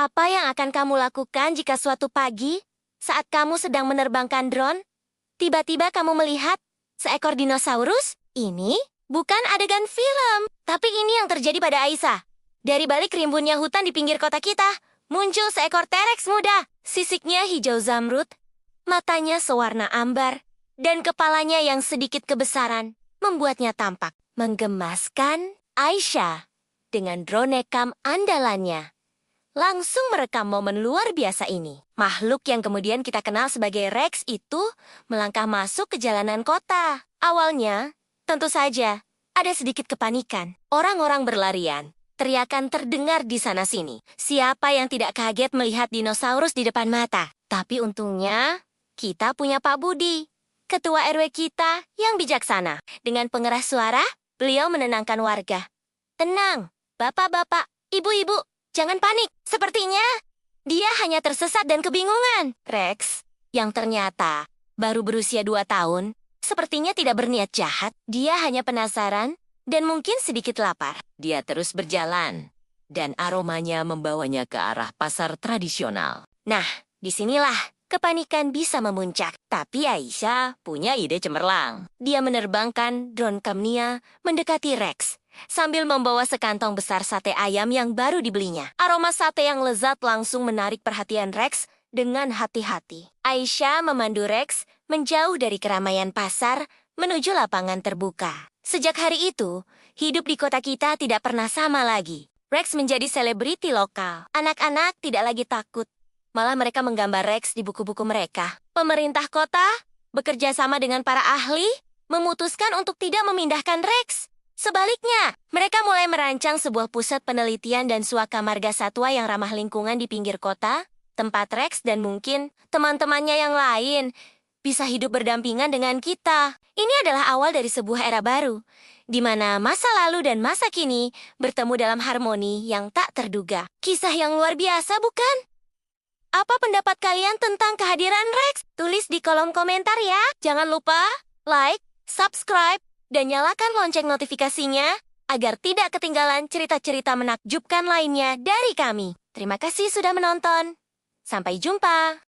Apa yang akan kamu lakukan jika suatu pagi, saat kamu sedang menerbangkan drone, tiba-tiba kamu melihat seekor dinosaurus? Ini bukan adegan film, tapi ini yang terjadi pada Aisyah. Dari balik rimbunnya hutan di pinggir kota kita, muncul seekor T-Rex muda. Sisiknya hijau zamrud, matanya sewarna ambar, dan kepalanya yang sedikit kebesaran membuatnya tampak menggemaskan. Aisyah, dengan drone cam andalannya, langsung merekam momen luar biasa ini. Makhluk yang kemudian kita kenal sebagai Rex itu melangkah masuk ke jalanan kota. Awalnya, tentu saja, ada sedikit kepanikan. Orang-orang berlarian. Teriakan terdengar di sana-sini. Siapa yang tidak kaget melihat dinosaurus di depan mata? Tapi untungnya, kita punya Pak Budi, ketua RW kita yang bijaksana. Dengan pengeras suara, beliau menenangkan warga. Tenang, bapak-bapak, ibu-ibu, jangan panik. Sepertinya, dia hanya tersesat dan kebingungan. Rex, yang ternyata baru berusia 2 tahun, sepertinya tidak berniat jahat. Dia hanya penasaran dan mungkin sedikit lapar. Dia terus berjalan, dan aromanya membawanya ke arah pasar tradisional. Nah, disinilah kepanikan bisa memuncak. Tapi Aisyah punya ide cemerlang. Dia menerbangkan drone camnya mendekati Rex, sambil membawa sekantong besar sate ayam yang baru dibelinya. Aroma sate yang lezat langsung menarik perhatian Rex dengan hati-hati. Aisyah memandu Rex menjauh dari keramaian pasar menuju lapangan terbuka. Sejak hari itu, hidup di kota kita tidak pernah sama lagi. Rex menjadi selebriti lokal. Anak-anak tidak lagi takut. Malah mereka menggambar Rex di buku-buku mereka. Pemerintah kota bekerja sama dengan para ahli memutuskan untuk tidak memindahkan Rex. Sebaliknya, mereka mulai merancang sebuah pusat penelitian dan suaka marga satwa yang ramah lingkungan di pinggir kota, tempat Rex dan mungkin teman-temannya yang lain bisa hidup berdampingan dengan kita. Ini adalah awal dari sebuah era baru, di mana masa lalu dan masa kini bertemu dalam harmoni yang tak terduga. Kisah yang luar biasa, bukan? Apa pendapat kalian tentang kehadiran Rex? Tulis di kolom komentar ya. Jangan lupa like, subscribe, dan nyalakan lonceng notifikasinya agar tidak ketinggalan cerita-cerita menakjubkan lainnya dari kami. Terima kasih sudah menonton. Sampai jumpa.